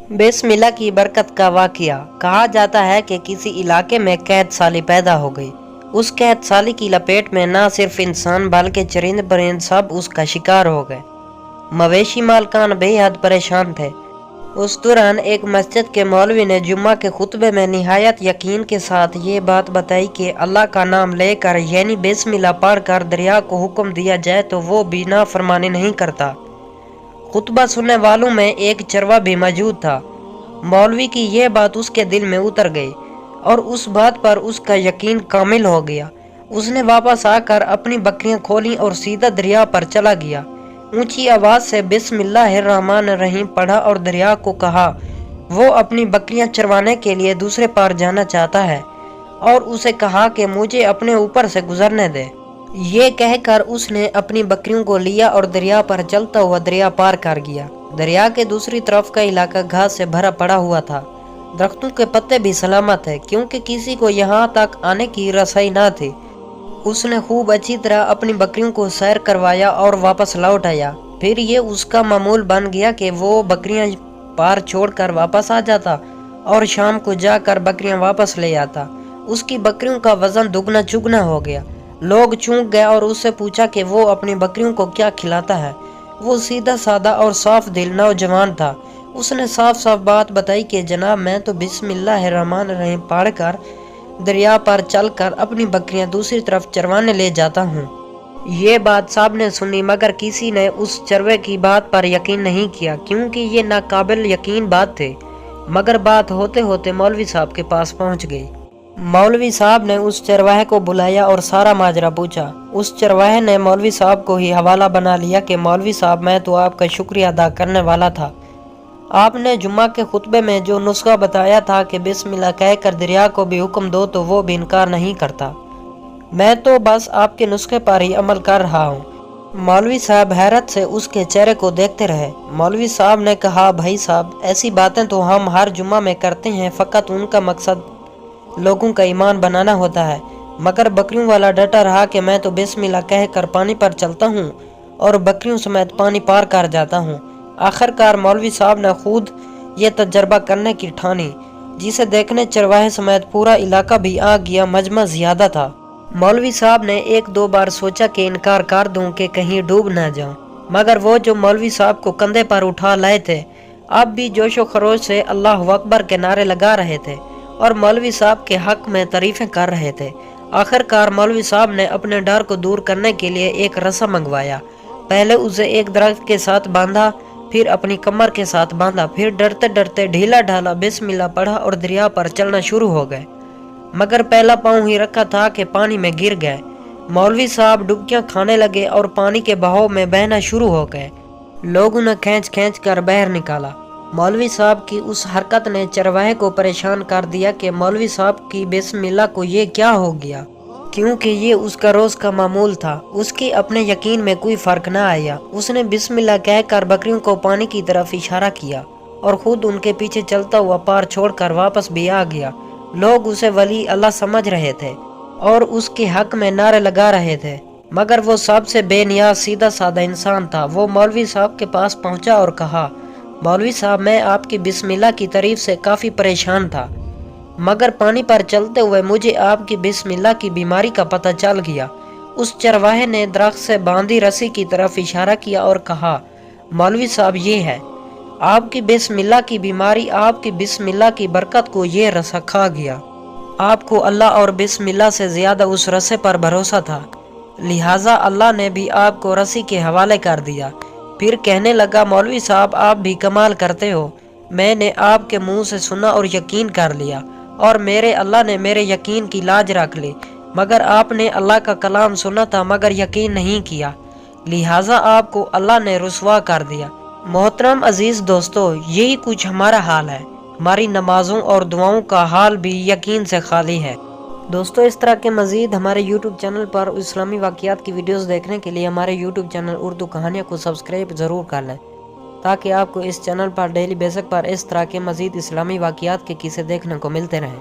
बिस्मिल्लाह की बरकत का वाक़या। कहा जाता है कि किसी इलाके में कैद साली पैदा हो गई। उस कैद साली की लपेट में ना सिर्फ इंसान बल्कि चरिंद परिंद सब उसका शिकार हो गए। मवेशी मालकान बेहद परेशान थे। उस दौरान एक मस्जिद के मौलवी ने जुम्मा के खुतबे में निहायत यकीन के साथ ये बात बताई कि अल्लाह का नाम लेकर यानी बिस्मिल्लाह पढ़कर दरिया को हुक्म दिया जाए तो वो भी नाफरमानी नहीं करता। खुतबा सुनने वालों में एक चरवा भी मौजूद था। मौलवी की यह बात उसके दिल में उतर गई और उस बात पर उसका यकीन कामिल हो गया। उसने वापस आकर अपनी बकरियां खोली और सीधा दरिया पर चला गया। ऊंची आवाज से बिस्मिल्लाहिर्रहमानिर्रहीम पढ़ा और दरिया को कहा वो अपनी बकरियां चरवाने के लिए दूसरे पार जाना चाहता है और उसे कहा कि मुझे अपने ऊपर से गुजरने दे। ये कहकर उसने अपनी बकरियों को लिया और दरिया पर चलता हुआ दरिया पार कर गया। दरिया के दूसरी तरफ का इलाका घास से भरा पड़ा हुआ था। दरख्तों के पत्ते भी सलामत थे क्योंकि किसी को यहाँ तक आने की रसाई न थी। उसने खूब अच्छी तरह अपनी बकरियों को सैर करवाया और वापस लौट आया। फिर ये उसका मामूल बन गया कि वो बकरियां पार छोड़कर वापस आ जाता और शाम को जाकर बकरियां वापस ले आता। उसकी बकरियों का वजन दुगना चुगना हो गया। लोग चौंक गए और उससे पूछा कि वो अपनी बकरियों को क्या खिलाता है। वो सीधा साधा और साफ दिल नौजवान था। उसने साफ साफ बात बताई कि जनाब मैं तो बिस्मिल्लाहिर्रहमानिर्रहीम पढ़कर दरिया पर चलकर अपनी बकरियां दूसरी तरफ चरवाने ले जाता हूँ। ये बात सब ने सुनी मगर किसी ने उस चरवे की बात पर यकीन नहीं किया क्योंकि ये नाकाबिल यकीन बात थी। मगर बात होते होते मौलवी साहब के पास पहुँच गई। मौलवी साहब ने उस चरवाहे को बुलाया और सारा माजरा पूछा। उस चरवाहे ने मौलवी साहब को ही हवाला बना लिया कि मौलवी साहब मैं तो आपका शुक्रिया अदा करने वाला था। आपने जुम्मा के खुतबे में जो नुस्खा बताया था कि बिस्मिल्लाह कहकर दरिया को भी हुक्म दो तो वो भी इनकार नहीं करता। मैं तो बस आपके नुस्खे पर ही अमल कर रहा हूँ। मौलवी साहब हैरत से उसके चेहरे को देखते रहे। मौलवी साहब ने कहा भाई साहब ऐसी बातें तो हम हर जुम्मा में करते हैं, फ़कत उनका मकसद लोगों का ईमान बनाना होता है। मगर बकरियों वाला डटा रहा कि मैं तो बिस्मिल्लाह कहकर पानी पर चलता हूँ और बकरियों समेत पानी पार कर जाता हूँ। आखिरकार मौलवी साहब ने खुद ये तजर्बा करने की ठानी, जिसे देखने चरवाहे समेत पूरा इलाका भी आ गया। मजमा ज्यादा था। मौलवी साहब ने एक दो बार सोचा कि इनकार कर दूं कि कहीं डूब ना जाऊं, मगर वो जो मौलवी साहब को कंधे पर उठा लाए थे अब भी जोशो खरोश से अल्लाह अकबर के नारे लगा रहे थे और मौलवी साहब के हक में तारीफें कर रहे थे। आखिरकार मौलवी साहब ने अपने डर को दूर करने के लिए एक रस्सा मंगवाया। पहले उसे एक दरख्त के साथ बांधा, फिर अपनी कमर के साथ बांधा, फिर डरते डरते ढीला ढाला बिस्मिल्लाह पढ़ा और दरिया पर चलना शुरू हो गए। मगर पहला पाँव ही रखा था कि पानी में गिर गए। मौलवी साहब डुबकियां खाने लगे और पानी के बहाव में बहना शुरू हो गए। लोगों ने खींच खींच कर बाहर निकाला। मौलवी साहब की उस हरकत ने चरवाहे को परेशान कर दिया कि मौलवी साहब की बिस्मिल्लाह को ये क्या हो गया, क्योंकि ये उसका रोज का मामूल था। उसके अपने यकीन में कोई फर्क न आया। उसने बिस्मिल्लाह कहकर बकरियों को पानी की तरफ इशारा किया और खुद उनके पीछे चलता हुआ पार छोड़कर वापस भी आ गया। लोग उसे वली अल्लाह समझ रहे थे और उसके हक में नारे लगा रहे थे, मगर वो सबसे बेनियाज सीधा साधा इंसान था। वो मौलवी साहब के पास पहुंचा और कहा मौलवी साहब मैं आपकी बिस्मिल्लाह की तारीफ से काफ़ी परेशान था, मगर पानी पर चलते हुए मुझे आपकी बिस्मिल्लाह की बीमारी का पता चल गया। उस चरवाहे ने दरख्त से बांधी रस्सी की तरफ इशारा किया और कहा मौलवी साहब ये है आपकी बिस्मिल्लाह की बीमारी, आपकी बिस्मिल्लाह की बरकत को ये रस्सा खा गया। आपको अल्लाह और बिस्मिल्लाह से ज़्यादा उस रस्से पर भरोसा था, लिहाजा अल्लाह ने भी आपको रस्सी के हवाले कर दिया। फिर कहने लगा मौलवी साहब आप भी कमाल करते हो। मैंने आपके मुंह से सुना और यकीन कर लिया और मेरे अल्लाह ने मेरे यकीन की लाज रख ली। मगर आपने अल्लाह का कलाम सुना था मगर यकीन नहीं किया, लिहाजा आपको अल्लाह ने रुसवा कर दिया। मोहतरम अजीज दोस्तों, यही कुछ हमारा हाल है। हमारी नमाजों और दुआओं का हाल भी यकीन से खाली है। दोस्तों इस तरह के मज़ीद हमारे YouTube चैनल पर इस्लामी वाक़ियात की वीडियोस देखने के लिए हमारे YouTube चैनल उर्दू कहानियाँ को सब्सक्राइब ज़रूर कर लें, ताकि आपको इस चैनल पर डेली बेसिस पर इस तरह के मज़ीद इस्लामी वाक़ियात के किस्से देखने को मिलते रहें।